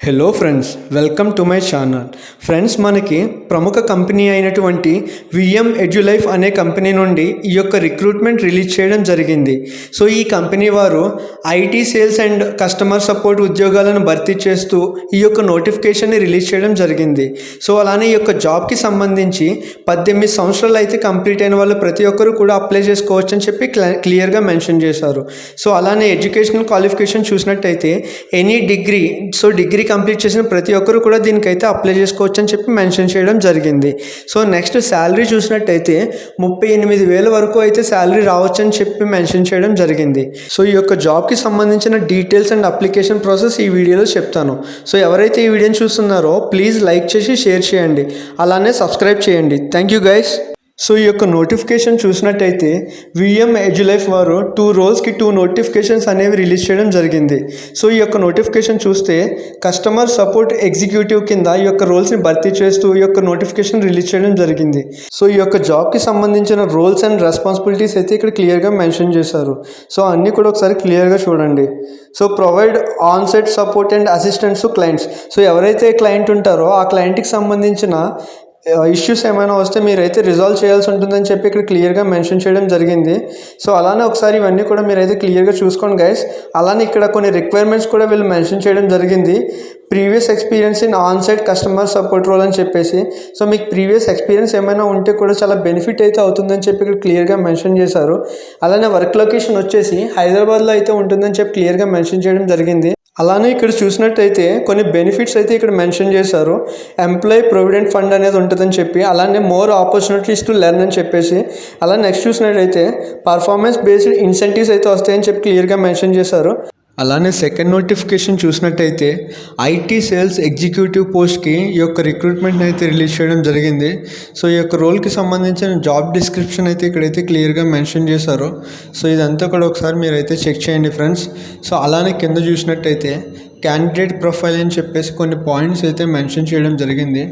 Hello friends, welcome to my channel. Friends, మనకి ప్రముఖ company అయినటువంటి విఎం ఎడ్యులైఫ్ అనే కంపెనీ నుండి ఈ యొక్క రిక్రూట్మెంట్ రిలీజ్ చేయడం జరిగింది. సో ఈ కంపెనీ వారు IT sales and customer support ఉద్యోగాలను భర్తీ చేస్తూ ఈ యొక్క నోటిఫికేషన్ని రిలీజ్ చేయడం జరిగింది. సో అలానే ఈ యొక్క జాబ్కి సంబంధించి 18 సంవత్సరాలు అయితే కంప్లీట్ అయిన వాళ్ళు ప్రతి ఒక్కరు కూడా అప్లై చేసుకోవచ్చు అని చెప్పి క్లియర్గా మెన్షన్ చేశారు. సో అలానే ఎడ్యుకేషనల్ క్వాలిఫికేషన్ చూసినట్టయితే any degree, so degree complete చేసిన ప్రతి ఒక్కరు కూడా దీనికైతే అప్లై చేసుకోవచ్చు అని చెప్పి మెన్షన్ చేయడం జరిగింది. సో నెక్స్ట్ శాలరీ చూసినట్టయితే 38,000 వరకు అయితే శాలరీ రావచ్చు అని చెప్పి మెన్షన్ చేయడం జరిగింది. సో ఈ యొక్క జాబ్కి సంబంధించిన డీటెయిల్స్ అండ్ అప్లికేషన్ ప్రాసెస్ ఈ వీడియోలో చెప్తాను. సో ఎవరైతే ఈ వీడియోని చూస్తున్నారో ప్లీజ్ లైక్ చేసి షేర్ చేయండి, అలానే సబ్స్క్రైబ్ చేయండి. Thank you guys. సో ఈ యొక్క నోటిఫికేషన్ చూసినట్టయితే విఎం ఎడ్యులైఫ్ వారు 2 రోల్స్కి 2 నోటిఫికేషన్స్ అనేవి రిలీజ్ చేయడం జరిగింది. సో ఈ యొక్క నోటిఫికేషన్ చూస్తే కస్టమర్ సపోర్ట్ ఎగ్జిక్యూటివ్ కింద ఈ యొక్క రోల్స్ని భర్తీ చేస్తూ ఈ యొక్క నోటిఫికేషన్ రిలీజ్ చేయడం జరిగింది. సో ఈ యొక్క జాబ్కి సంబంధించిన రోల్స్ అండ్ రెస్పాన్సిబిలిటీస్ అయితే ఇక్కడ క్లియర్గా మెన్షన్ చేశారు. సో అన్నీ కూడా ఒకసారి క్లియర్గా చూడండి. So provide on site support and assistants to clients. So ఎవరైతే క్లయింట్ ఉంటారో ఆ క్లయింట్కి సంబంధించిన ఇష్యూస్ ఏమైనా వస్తే మీరైతే రిజాల్వ్ చేయాల్సి ఉంటుందని చెప్పి ఇక్కడ క్లియర్గా మెన్షన్ చేయడం జరిగింది. సో అలానే ఒకసారి ఇవన్నీ కూడా మీరైతే క్లియర్గా చూసుకోండి గైస్. అలానే ఇక్కడ కొన్ని రిక్వైర్మెంట్స్ కూడా వీళ్ళు మెన్షన్ చేయడం జరిగింది. Previous experience in on site customer support role అని చెప్పేసి. సో మీకు ప్రీవియస్ ఎక్స్పీరియన్స్ ఏమైనా ఉంటే కూడా చాలా బెనిఫిట్ అయితే అవుతుందని చెప్పి ఇక్కడ క్లియర్గా మెన్షన్ చేశారు. అలానే వర్క్ లొకేషన్ వచ్చేసి హైదరాబాద్లో అయితే ఉంటుందని చెప్పి క్లియర్గా మెన్షన్ చేయడం జరిగింది. అలానే ఇక్కడ చూసినట్టయితే కొన్ని బెనిఫిట్స్ అయితే ఇక్కడ మెన్షన్ చేశారు. ఎంప్లాయీ ప్రొవిడెంట్ ఫండ్ అనేది ఉంటుందని చెప్పి, అలానే మోర్ ఆపర్చునిటీస్ టు లెర్న్ అని చెప్పేసి, అలా నెక్స్ట్ చూసినట్టయితే పర్ఫార్మెన్స్ బేస్డ్ ఇన్సెంటివ్స్ అయితే వస్తాయని చెప్పి క్లియర్గా మెన్షన్ చేశారు. అలానే సెకండ్ నోటిఫికేషన్ చూసినట్టయితే ఐటీ సేల్స్ ఎగ్జిక్యూటివ్ పోస్ట్కి ఈ యొక్క రిక్రూట్మెంట్ అయితే రిలీజ్ చేయడం జరిగింది. సో ఈ యొక్క రోల్కి సంబంధించిన జాబ్ డిస్క్రిప్షన్ అయితే ఇక్కడైతే క్లియర్గా మెన్షన్ చేశారు. సో ఇదంతా కూడా ఒకసారి మీరైతే చెక్ చేయండి ఫ్రెండ్స్. సో అలానే కింద చూసినట్టయితే క్యాండిడేట్ ప్రొఫైల్ అని చెప్పేసి కొన్ని పాయింట్స్ అయితే మెన్షన్ చేయడం జరిగింది.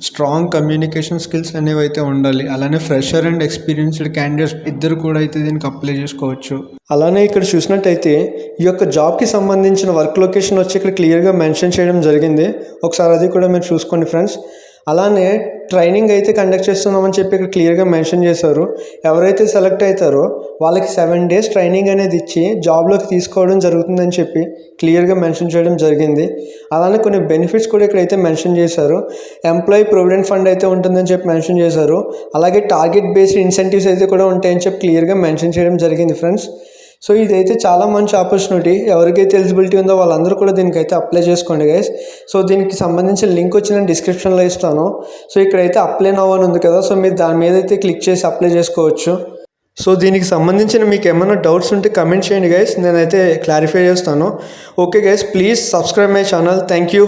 స్ట్రాంగ్ కమ్యూనికేషన్ స్కిల్స్ అనేవి అయితే ఉండాలి. అలానే ఫ్రెషర్ అండ్ ఎక్స్పీరియన్స్డ్ క్యాండిడేట్స్ ఇద్దరు కూడా అయితే దీనికి అప్లై చేసుకోవచ్చు. అలానే ఇక్కడ చూసినట్టయితే ఈ యొక్క జాబ్కి సంబంధించిన వర్క్ లొకేషన్ వచ్చి ఇక్కడ క్లియర్గా మెన్షన్ చేయడం జరిగింది. ఒకసారి అది కూడా మీరు చూసుకోండి ఫ్రెండ్స్. అలానే ట్రైనింగ్ అయితే కండక్ట్ చేస్తున్నామని చెప్పి ఇక్కడ క్లియర్గా మెన్షన్ చేశారు. ఎవరైతే సెలెక్ట్ అవుతారో వాళ్ళకి 7 days ట్రైనింగ్ అనేది ఇచ్చి జాబ్లోకి తీసుకోవడం జరుగుతుందని చెప్పి క్లియర్గా మెన్షన్ చేయడం జరిగింది. అలానే కొన్ని బెనిఫిట్స్ కూడా ఇక్కడైతే మెన్షన్ చేశారు. ఎంప్లాయీ ప్రొవిడెంట్ ఫండ్ అయితే ఉంటుందని చెప్పి మెన్షన్ చేశారు. అలాగే టార్గెట్ బేస్డ్ ఇన్సెంటివ్స్ అయితే కూడా ఉంటాయని చెప్పి క్లియర్గా మెన్షన్ చేయడం జరిగింది ఫ్రెండ్స్. సో ఇదైతే చాలా మంచి ఆపర్చునిటీ. ఎవరికైతే ఎలిజిబిలిటీ ఉందో వాళ్ళందరూ కూడా దీనికైతే అప్లై చేసుకోండి గైస్. సో దీనికి సంబంధించిన లింక్ వచ్చి నేను డిస్క్రిప్షన్లో ఇస్తాను. సో ఇక్కడైతే అప్లై నౌ అని ఉంది కదా, సో మీరు దాని మీద అయితే క్లిక్ చేసి అప్లై చేసుకోవచ్చు. సో దీనికి సంబంధించిన మీకు ఏమైనా డౌట్స్ ఉంటే కమెంట్ చేయండి గైస్, నేనైతే క్లారిఫై చేస్తాను. Okay guys, please subscribe my channel. Thank you.